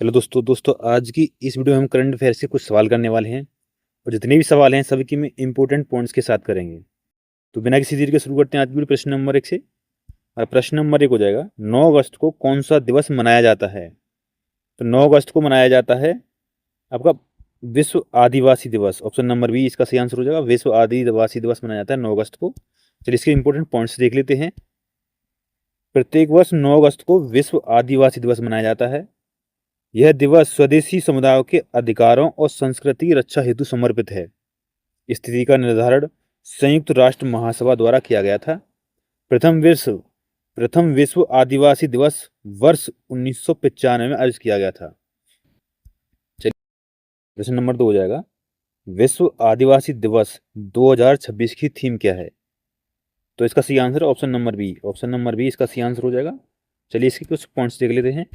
Hello दोस्तों आज की इस वीडियो में हम करंट अफेयर से कुछ सवाल करने वाले हैं और जितने भी सवाल हैं सभी की में इंपॉर्टेंट पॉइंट्स के साथ करेंगे। तो बिना किसी देरी के शुरू करते हैं आज भी प्रश्न नंबर 1 से। और प्रश्न नंबर 1 हो जाएगा, 9 अगस्त को कौन सा दिवस मनाया जाता है? तो 9 अगस्त को मनाया जाता है आपका विश्व आदिवासी दिवस। ऑप्शन नंबर बी इसका सही आंसर हो जाएगा। विश्व आदिवासी दिवस मनाया जाता है 9 अगस्त को। चलिए इसके इंपॉर्टेंट पॉइंट्स देख लेते हैं। प्रत्येक वर्ष 9 अगस्त को विश्व आदिवासी दिवस मनाया जाता है। यह दिवस स्वदेशी समुदायों के अधिकारों और संस्कृति की रक्षा हेतु समर्पित है। इस तिथि का निर्धारण संयुक्त राष्ट्र महासभा द्वारा किया गया था। प्रथम विश्व आदिवासी दिवस वर्ष 1995 में आयोजित किया गया था। चलिए प्रश्न नंबर 2 हो जाएगा, विश्व आदिवासी दिवस 2026 की थीम क्या है? तो इसका सही answer option number B. Option number B इसका सही आंसर हो जाएगा। चलिए इसके कुछ पॉइंट्स देख लेते हैं।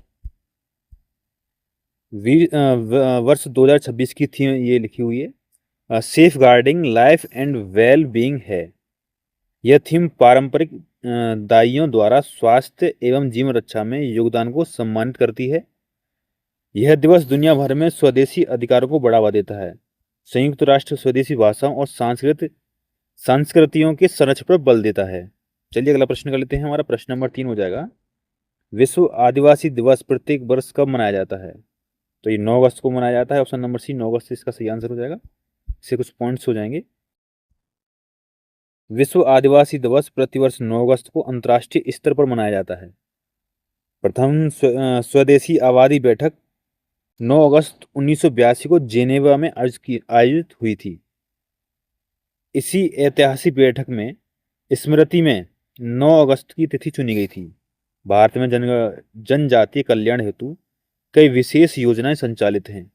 वर्ष 2026 की थीम ये लिखी हुई है, safeguarding life and well being है। यह थीम पारंपरिक दाइयों द्वारा स्वास्थ्य एवं जीवन रक्षा में योगदान को सम्मानित करती है। यह दिवस दुनिया भर में स्वदेशी अधिकारों को बढ़ावा देता है। संयुक्त राष्ट्र स्वदेशी भाषाओं और संस्कृतियों के संरक्षण पर बल देता है। चलिए अगला प्रश्न कर लेते हैं। हमारा प्रश्न नंबर 3 हो जाएगा, विश्व आदिवासी दिवस प्रत्येक वर्ष कब मनाया जाता है? तो ये 9 अगस्त को मनाया जाता है। ऑप्शन नंबर सी 9 अगस्त इसका सही आंसर हो जाएगा। इससे कुछ पॉइंट्स हो जाएंगे। विश्व आदिवासी दिवस प्रतिवर्ष 9 अगस्त को अंतर्राष्ट्रीय स्तर पर मनाया जाता है। प्रथम स्वदेशी आबादी बैठक 9 अगस्त 1982 को जेनेवा में आयोजित हुई थी। इसी ऐतिहासिक बैठक में स्मृति में 9 अगस्त की तिथि चुनी गई थी। भारत में जनजातीय कल्याण हेतु कई विशेष योजनाएं संचालित हैं।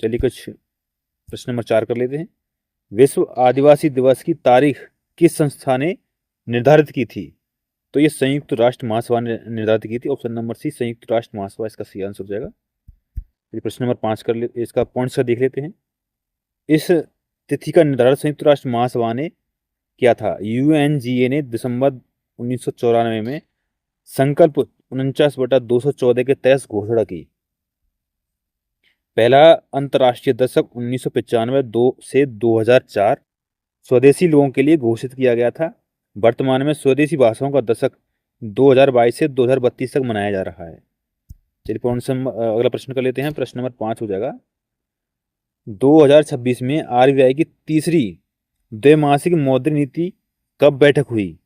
चलिए कुछ प्रश्न नंबर 4 कर लेते हैं। विश्व आदिवासी दिवस की तारीख किस संस्था ने निर्धारित की थी? तो ये संयुक्त राष्ट्र महासभा ने निर्धारित की थी। ऑप्शन नंबर सी संयुक्त राष्ट्र महासभा इसका सही आंसर हो जाएगा। ये प्रश्न नंबर 5 कर ले, इसका पॉइंट्स का देख लेते हैं। इस तिथि का निर्धारण संयुक्त राष्ट्र महासभा ने किया था। यूएनजीए ने दिसंबर 1994 में संकल्प 49/214 के तहत घोषणा की। पहला अंतर्राष्ट्रीय दशक 1995 से 2004 स्वदेशी लोगों के लिए घोषित किया गया था। वर्तमान में स्वदेशी भाषाओं का दशक 2022 से 2032 तक मनाया जा रहा है। चलिए अगला प्रश्न कर लेते हैं। प्रश्न नंबर 5 हो जाएगा, 2026 में आरबीआई की तीसरी द्वैमासिक मौद्रिक नीति कब बैठक हुई?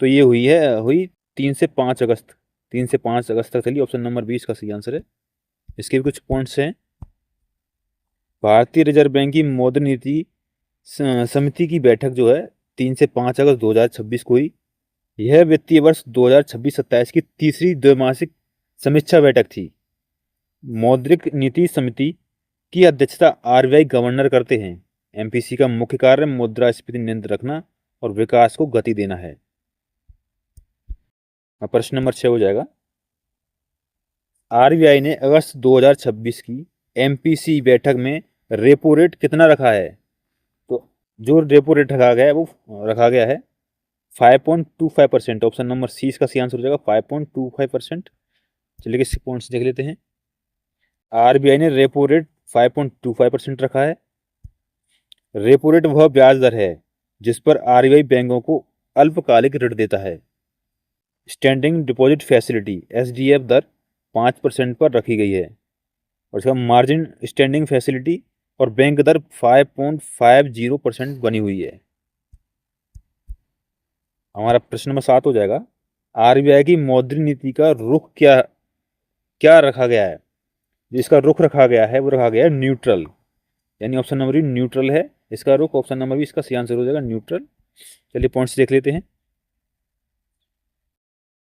तो ये हुई 3 से 5 अगस्त 3 से 5 अगस्त तक चली। ऑप्शन नंबर 20 का सही आंसर है। इसके भी कुछ पॉइंट्स हैं। भारतीय रिजर्व बैंक की मौद्रिक नीति समिति की बैठक जो है 3 से 5 अगस्त 2026 को हुई। यह वित्तीय वर्ष 2026-27 की तीसरी द्वैमासिक समीक्षा बैठक थी। मौद्रिक नीति समिति की अध्यक्षता आरबीआई गवर्नर करते हैं। एमपीसी का मुख्य कार्य मुद्रास्फीति नियंत्रण रखना और विकास को गति देना है। प्रश्न नंबर 6 हो जाएगा, आरबीआई ने अगस्त 2026 की एमपीसी बैठक में रेपो रेट कितना रखा है? तो जो रेपो रेट रखा गया है वो रखा गया है 5.25%। ऑप्शन नंबर सी इसका सही आंसर हो जाएगा 5.25%। चलिए इसके पॉइंट्स देख लेते हैं। आरबीआई ने रेपो रेट 5.25% रखा है। रेपो रेट वह ब्याज दर है जिस पर आरबीआई बैंकों को अल्पकालिक ऋण देता है। स्टैंडिंग डिपॉजिट फैसिलिटी एसडीएफ दर 5% पर रखी गई है और इसका मार्जिन स्टैंडिंग फैसिलिटी और बैंक दर 5.50% बनी हुई है। हमारा प्रश्न नंबर 7 हो जाएगा, आरबीआई की मौद्रिक नीति का रुख क्या क्या रखा गया है? जिसका रुख रखा गया है वो रखा गया है न्यूट्रल, यानी ऑप्शन नंबर बी न्यूट्रल है इसका रुख। ऑप्शन नंबर बी इसका सही आंसर हो जाएगा न्यूट्रल। चलिए पॉइंट्स देख लेते हैं।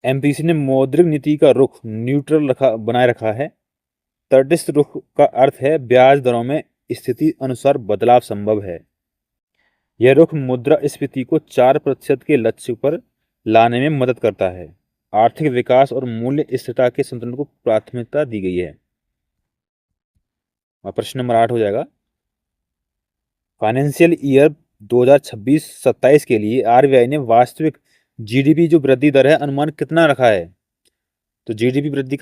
एमपीसी ने मौद्रिक नीति का रुख न्यूट्रल बनाए रखा है। तटस्थ रुख का अर्थ है ब्याज दरों में स्थिति अनुसार बदलाव संभव है। यह रुख मुद्रास्फीति को 4% के लक्ष्य पर लाने में मदद करता है। आर्थिक विकास और मूल्य स्थिरता के संतुलन को प्राथमिकता दी गई है। प्रश्न नंबर 8 हो जाएगा, फाइनेंशियल ईयर 2026-27 के लिए आरबीआई ने वास्तविक जीडीपी जो वृद्धि दर है अनुमान कितना रखा है? तो जीडीपी वृद्धि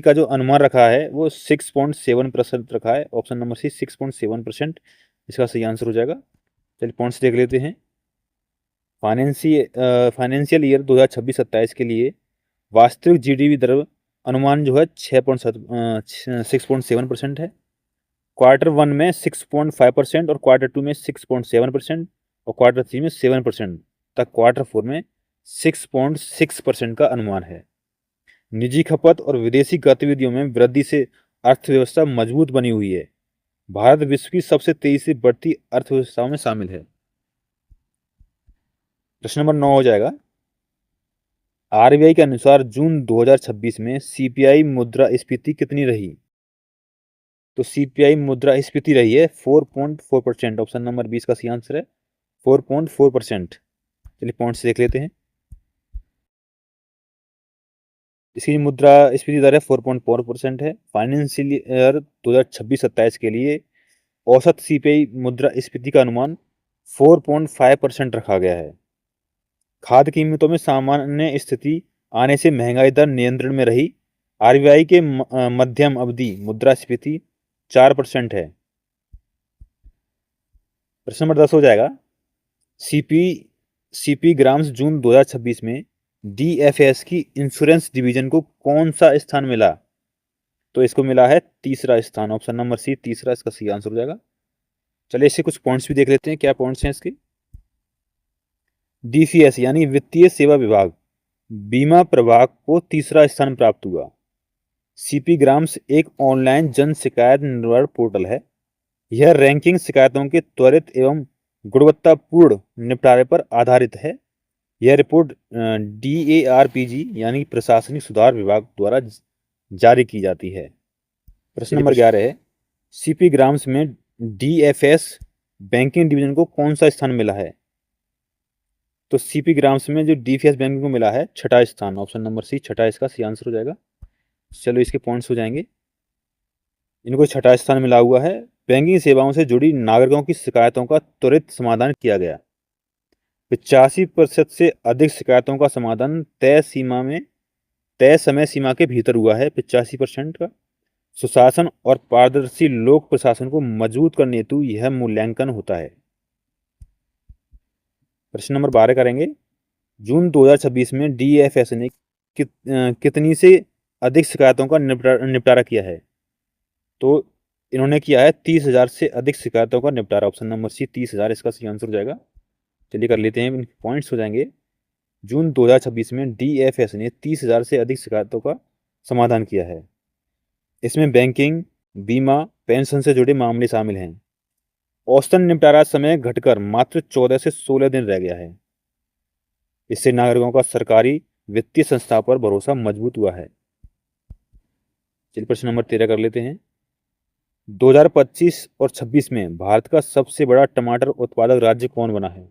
का जो अनुमान रखा है वो 6.7% रखा है। ऑप्शन नंबर सी 6.7% इसका सही आंसर हो जाएगा। चलिए पॉइंट्स देख लेते हैं। फाइनेंशियल ईयर 2026-27 के लिए वास्तविक जीडीपी दर अनुमान जो है 6.7% है। क्वार्टर 1 में 6.5% और क्वार्टर 2 में 6.7% और क्वार्टर 3 में 7% तक क्वार्टर 4 में 6.6% का अनुमान है। निजी खपत और विदेशी गतिविधियों में वृद्धि से अर्थव्यवस्था मजबूत बनी हुई है। भारत विश्व की सबसे तेजी से बढ़ती अर्थव्यवस्थाओं में शामिल है। प्रश्न नंबर 9 हो जाएगा। आरबीआई के अनुसार जून 2026 में सीपीआई मुद्रास्फीति कितनी रही? तो सीपीआई मुद्रास्फीति रही है 4.4%। ऑप्शन नंबर 20 का सही आंसर है 4.4%। चलिए पॉइंट्स देख लेते हैं। इसकी मुद्रास्फीति दर है 4.4% है। फाइनेंशियल ईयर 2026-27 के लिए औसत सीपीआई मुद्रास्फीति का अनुमान 4.5% रखा गया है। खाद्य कीमतों में सामान्य स्थिति आने से महंगाई दर नियंत्रण में रही। आरबीआई के मध्यम अवधि मुद्रास्फीति 4% है। प्रश्न नंबर 10 हो जाएगा। सीपी ग्राम्स जून 2026 में डीएफएस की इंश्योरेंस डिवीजन को कौन सा स्थान मिला? तो इसको मिला है तीसरा स्थान। ऑप्शन नंबर सी तीसरा इसका सही आंसर हो जाएगा। चलिए इससे कुछ पॉइंट्स भी देख लेते हैं, क्या पॉइंट्स हैं इसके। डीसीएस यानी वित्तीय सेवा विभाग बीमा प्रभाग को तीसरा स्थान प्राप्त हुआ। सीपी ग्राम्स एक ऑनलाइन जन शिकायत निवारण पोर्टल है। यह रैंकिंग शिकायतों के त्वरित एवं गुणवत्तापूर्ण निपटारे पर आधारित है। यह रिपोर्ट डीएआरपीजी यानी प्रशासनिक सुधार विभाग द्वारा जारी की जाती है। प्रश्न नंबर 11 है। सीपी ग्राम्स में डीएफएस बैंकिंग डिवीजन को कौन सा स्थान मिला है? तो सीपी ग्राम्स में जो डीएफएस बैंकिंग को मिला है छठा स्थान। ऑप्शन नंबर सी छठा इसका सही आंसर हो जाएगा। चलो इसके पॉइंट्स हो जाएंगे। इनको छठा स्थान मिला हुआ है। बैंकिंग सेवाओं से जुड़ी नागरिकों की शिकायतों का त्वरित समाधान किया गया। 85% से अधिक शिकायतों का समाधान तय समय सीमा के भीतर हुआ है। 85% का सुशासन और पारदर्शी लोक प्रशासन को मजबूत करने हेतु यह मूल्यांकन होता है। प्रश्न नंबर 12 करेंगे। जून 2026 में डीएफएस ने कितनी से अधिक शिकायतों का निपटारा किया है? तो इन्होंने किया है 30,000 से अधिक शिकायतों का निपटारा। ऑप्शन नंबर सी 30,000 इसका सही आंसर हो जाएगा। चलिए कर लेते हैं, पॉइंट्स हो जाएंगे। जून 2026 में डीएफएस ने 30,000 से अधिक शिकायतों का समाधान किया है। इसमें बैंकिंग, बीमा, पेंशन से जुड़े मामले शामिल हैं। औसतन निपटारा समय घटकर मात्र 14 से 16 दिन रह गया है। इससे नागरिकों का सरकारी वित्तीय संस्था पर भरोसा मजबूत हुआ है। चलिए प्रश्न नंबर 13 कर लेते हैं। 2025 और 26 में भारत का सबसे बड़ा टमाटर उत्पादक राज्य कौन बना है?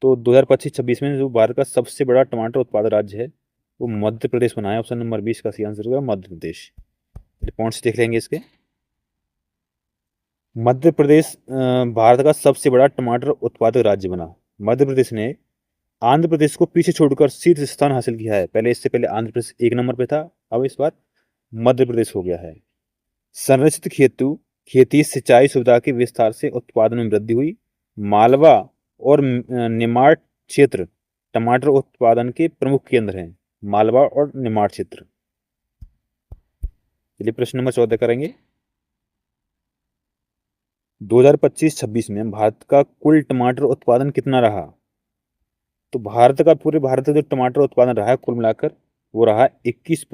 तो 2025-26 में जो भारत का सबसे बड़ा टमाटर उत्पादक राज्य है वो मध्य प्रदेश बना है। ऑप्शन नंबर 20 का सही आंसर होगा मध्य प्रदेश। पॉइंट्स देख लेंगे इसके। मध्य प्रदेश भारत का सबसे बड़ा टमाटर उत्पादक राज्य बना। मध्य प्रदेश ने आंध्र प्रदेश को पीछे छोड़कर शीर्ष स्थान हासिल किया है। इससे पहले आंध्र प्रदेश 1 नंबर पे था, अब इस बार मध्य प्रदेश हो गया है। संरक्षित खेती सिंचाई सुविधा के विस्तार से उत्पादन में वृद्धि हुई। मालवा और निमाड़ क्षेत्र टमाटर उत्पादन के प्रमुख केंद्र हैं। मालवा और निमाड़ क्षेत्र। चलिए प्रश्न नंबर 14 करेंगे। 2025-26 में भारत का कुल टमाटर उत्पादन कितना रहा? तो पूरे भारत का जो टमाटर उत्पादन रहा है कुल मिलाकर वो रहा 21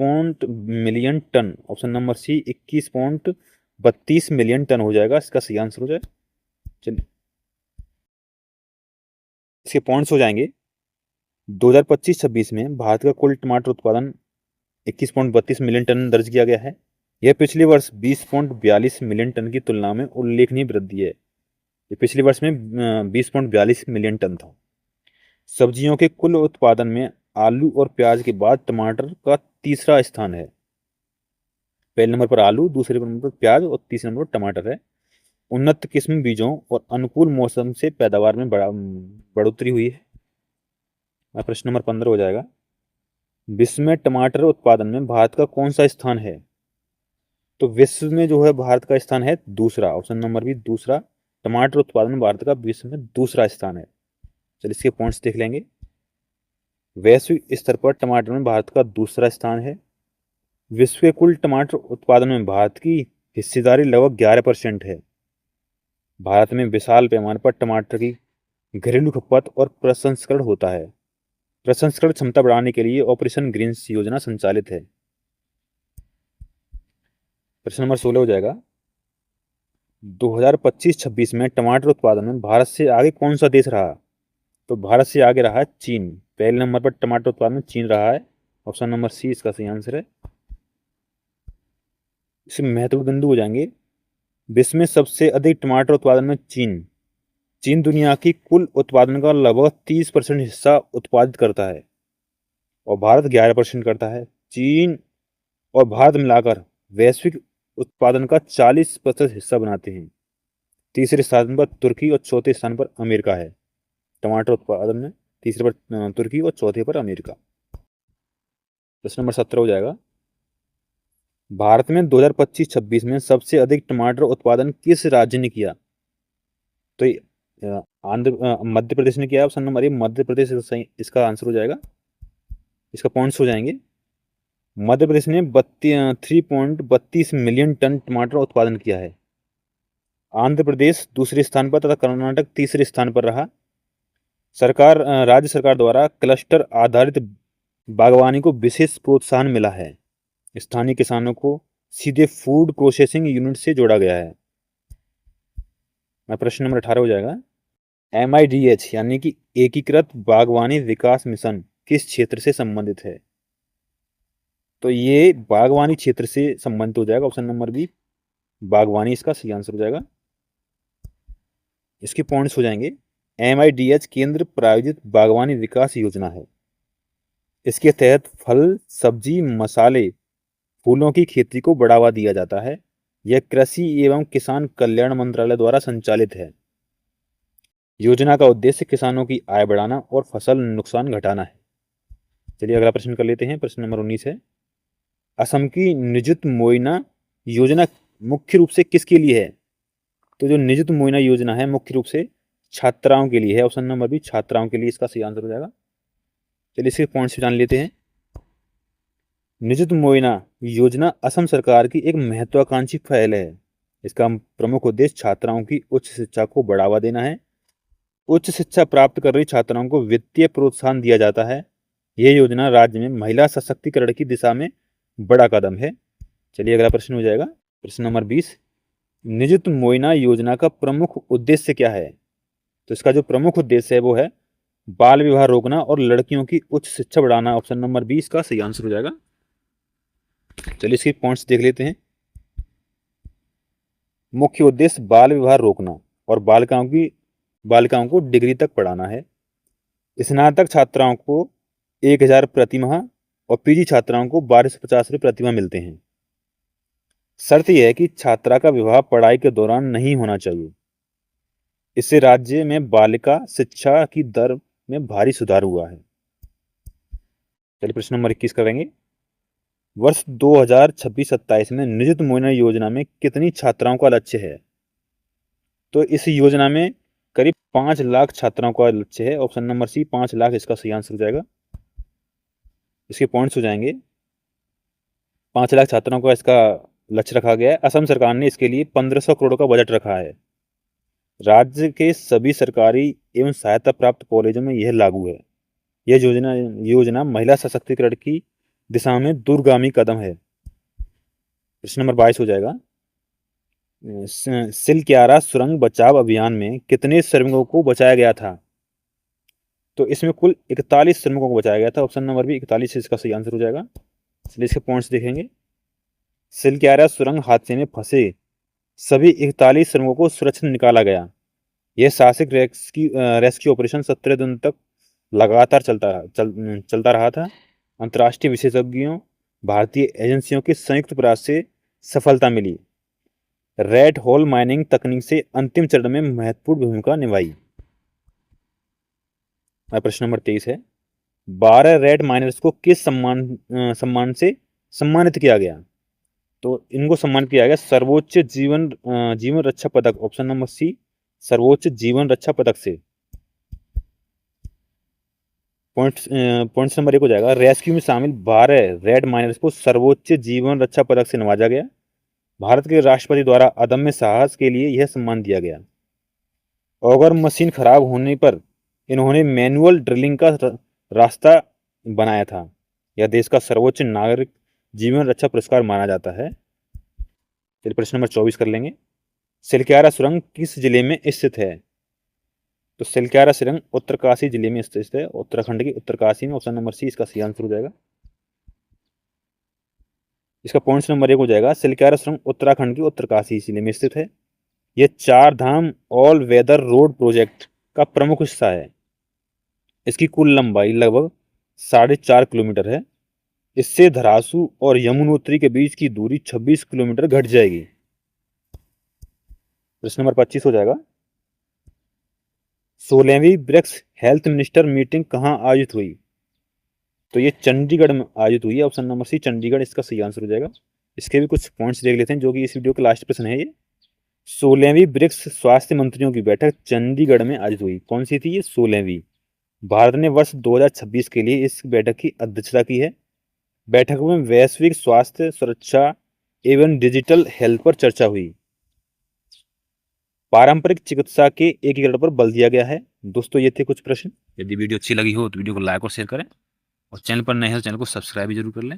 million ton. Option number C 21.32 million ton हो जाएगा, इसका सही आंसर हो जाए। चलिए इसके पॉइंट्स हो जाएंगे। 2025-26 में भारत का कुल टमाटर उत्पादन 21.32 मिलियन टन दर्ज किया गया है। यह पिछले वर्ष 20.42 मिलियन टन की तुलना में उल्लेखनीय वृद्धि है। ये पिछले वर्ष में 20.42 मिलियन टन था। सब्जियों के कुल उत्पादन में आलू और प्याज के बाद टमाटर का तीसरा स्थान है। पहले नंबर पर आलू, दूसरे नंबर पर प्याज और तीसरे नंबर पर टमाटर है। उन्नत किस्म बीजों और अनुकूल मौसम से पैदावार में बढ़ोतरी हुई है। प्रश्न नंबर 15 हो जाएगा। विश्व में टमाटर उत्पादन में भारत का कौन सा स्थान है? तो विश्व में जो है भारत का स्थान है दूसरा, ऑप्शन नंबर बी दूसरा। टमाटर उत्पादन में भारत का विश्व में दूसरा स्थान है। चलिए इसके पॉइंट्स देख लेंगे। वैश्विक स्तर पर टमाटर में भारत का दूसरा स्थान है। विश्व के कुल टमाटर उत्पादन में भारत की हिस्सेदारी लगभग 11% है। भारत में विशाल पैमाने पर टमाटर की घरेलू खपत और प्रसंस्करण होता है। प्रसंस्करण क्षमता बढ़ाने के लिए ऑपरेशन ग्रीन्स योजना संचालित है। प्रश्न नंबर 16 हो जाएगा। 2025-26 में टमाटर उत्पादन में भारत से आगे कौन सा देश रहा? तो भारत से आगे रहा है चीन। पहले नंबर पर टमाटर उत्पादन में चीन रहा है। ऑप्शन नंबर सी इसका सही आंसर है। इसमें महत्वपूर्ण बिंदु हो जाएंगे। विश्व में सबसे अधिक टमाटर उत्पादन में चीन। चीन दुनिया की कुल उत्पादन का लगभग 30% हिस्सा उत्पादित करता है और भारत 11% करता है। चीन और भारत मिलाकर वैश्विक उत्पादन का 40% हिस्सा बनाते हैं। तीसरे स्थान पर तुर्की और चौथे स्थान पर अमेरिका है। टमाटर उत्पादन में तीसरे पर तुर्की और चौथे पर अमेरिका। प्रश्न नंबर 17 हो जाएगा। भारत में 2025-26 में सबसे अधिक टमाटर उत्पादन किस राज्य ने किया? तो मध्य प्रदेश ने किया। Option number A Madhya Pradesh इसका आंसर हो जाएगा। इसका पॉइंट्स हो जाएंगे। मध्य प्रदेश ने 3.32 मिलियन टन टमाटर उत्पादन किया है। आंध्र प्रदेश दूसरे स्थान पर तथा कर्नाटक तीसरे स्थान पर रहा। राज्य सरकार द्वारा क्लस्टर आधारित बागवानी को विशेष प्रोत्साहन मिला है। स्थानीय किसानों को सीधे फूड प्रोसेसिंग यूनिट से जोड़ा गया है। प्रश्न नंबर 18 हो जाएगा। MIDH यानी कि एकीकृत बागवानी विकास मिशन किस क्षेत्र से संबंधित है? तो ये बागवानी क्षेत्र से संबंधित हो जाएगा। ऑप्शन नंबर बी बागवानी इसका सही आंसर हो जाएगा। इसके पॉइंट्स हो जाएंगे। MIDH केंद्र प्रायोजित बागवानी विकास योजना है। इसके तहत फल, सब्जी, मसाले, फूलों की खेती को बढ़ावा दिया जाता है। यह कृषि एवं किसान कल्याण मंत्रालय द्वारा संचालित है। योजना का उद्देश्य किसानों की आय बढ़ाना और फसल नुकसान घटाना है। चलिए अगला प्रश्न कर लेते हैं। प्रश्न नंबर 19 है। असम की निजुत मोइना योजना मुख्य रूप से किसके लिए है? तो जो निजुत मोइना योजना है मुख्य रूप से छात्राओं के लिए है। ऑप्शन नंबर बी छात्राओं के लिए इसका सही आंसर हो जाएगा। चलिए इसके पॉइंट्स जान लेते हैं। निजुत मोइना योजना असम सरकार की एक महत्वाकांक्षी पहल है। इसका प्रमुख उद्देश्य छात्राओं की उच्च शिक्षा को बढ़ावा देना है। उच्च शिक्षा प्राप्त कर रही छात्राओं को वित्तीय प्रोत्साहन दिया जाता है। यह योजना राज्य में महिला सशक्तिकरण की दिशा में बड़ा कदम है। चलिए अगला प्रश्न हो जाएगा। प्रश्न नंबर 20। निजुत मोइना योजना का प्रमुख उद्देश्य क्या है? तो इसका जो प्रमुख उद्देश्य है वो है बाल विवाह रोकना और लड़कियों की उच्च शिक्षा बढ़ाना। ऑप्शन नंबर 20 का सही आंसर हो जाएगा। चलिए इसके पॉइंट्स देख लेते हैं। मुख्य उद्देश्य बाल विवाह रोकना और बालिकाओं को डिग्री तक पढ़ाना है। स्नातक छात्राओं को 1000 प्रति माह और पीजी छात्राओं को 1250 रुपये प्रति माह मिलते हैं। शर्त यह है कि छात्रा का विवाह पढ़ाई के दौरान नहीं होना चाहिए। इससे राज्य में बालिका शिक्षा की दर में भारी सुधार हुआ है। चलिए प्रश्न नंबर 21 करेंगे। वर्ष 2026-27 में निजुत मोइना योजना में कितनी छात्राओं का लक्ष्य है? तो इस योजना में करीब 5 लाख छात्राओं का लक्ष्य है। ऑप्शन नंबर सी 5 लाख इसका सही आंसर हो जाएगा। इसके पॉइंट्स हो जाएंगे। 5 लाख छात्राओं का इसका लक्ष्य रखा गया है। असम सरकार ने इसके लिए 1500 करोड़ का बजट रखा है। राज्य के सभी सरकारी एवं सहायता प्राप्त कॉलेजों में यह लागू है। यह योजना महिला सशक्तिकरण की दिशा में दूरगामी कदम है। प्रश्न नंबर 22 हो जाएगा। सिलक्यारा सुरंग बचाव अभियान में कितने श्रमिकों को बचाया गया था? तो इसमें कुल 41 श्रमिकों को बचाया गया था। ऑप्शन नंबर भी 41 इसका सही आंसर हो जाएगा। चलिए इसके पॉइंट्स देखेंगे। सिलक्यारा सुरंग हादसे में फंसे सभी 41 श्रमिकों को सुरक्षित निकाला गया। यह साहसिक रेस्क्यू ऑपरेशन 17 दिन तक लगातार चलता रहा था। अंतर्राष्ट्रीय विशेषज्ञों, भारतीय एजेंसियों के संयुक्त प्रयास से सफलता मिली। रेड होल माइनिंग तकनीक से अंतिम चरण में महत्वपूर्ण भूमिका निभाई। प्रश्न नंबर 23 है। 12 रेड माइनर्स को किस सम्मान से सम्मानित किया गया? तो इनको सम्मान किया गया सर्वोच्च जीवन रक्षा पदक, ऑप्शन नंबर सी, सर्वोच्च जीवन रक्षा पदक से। पॉइंट्स नंबर 1 हो जाएगा, रेस्क्यू में शामिल 12 रेड माइनर्स को सर्वोच्च जीवन रक्षा पदक से नवाजा गया। भारत के राष्ट्रपति द्वारा अदम्य साहस के लिए यह सम्मान दिया गया। ऑगर मशीन खराब होने पर इन्होंने मैनुअल ड्रिलिंग का रास्ता बनाया था। यह देश का सर्वोच्च नागरिक जीवन रक्षा पुरस्कार माना जाता है। चलिए प्रश्न नंबर 24 कर लेंगे। सिलक्यारा सुरंग किस जिले में स्थित है? तो सिलक्यारा सुरंग उत्तरकाशी जिले में स्थित है, उत्तराखंड की उत्तरकाशी में। ऑप्शन नंबर सी इसका सही आंसर हो जाएगा। इसका पॉइंट्स नंबर 1 हो जाएगा, सिलक्यारा सुरंग उत्तराखंड की उत्तरकाशी जिले में स्थित है। यह 4 धाम ऑल वेदर रोड प्रोजेक्ट का प्रमुख हिस्सा है। इसकी कुल लंबाई लगभग 4.5 किलोमीटर है। इससे धरासू और यमुनोत्री के बीच की दूरी 26 किलोमीटर घट जाएगी। प्रश्न नंबर 25 हो जाएगा, 16वीं ब्रिक्स हेल्थ मिनिस्टर मीटिंग कहाँ आयोजित हुई? तो ये चंडीगढ़ में आयोजित हुई है। ऑप्शन नंबर सी, चंडीगढ़ इसका सही आंसर हो जाएगा। इसके भी कुछ पॉइंट्स देख लेते हैं, जो कि इस वीडियो का लास्ट प्रश्न है। ये 16वीं ब्रिक्स स्वास्थ्य मंत्रियों की बैठक चंडीगढ़ में आयोजित हुई। कौन सी थी ये? 16वीं। भारत ने वर्ष 2026 के लिए इस बैठक की अध्यक्षता की है। बैठक में वैश्विक स्वास्थ्य सुरक्षा एवं डिजिटल हेल्थ पर चर्चा हुई। पारंपरिक चिकित्सा के एकीकरण पर बल दिया गया है। दोस्तों ये थे कुछ प्रश्न। यदि वीडियो अच्छी लगी हो तो वीडियो को लाइक और शेयर करें, और चैनल पर नए हैं तो चैनल को सब्सक्राइब भी जरूर कर लें।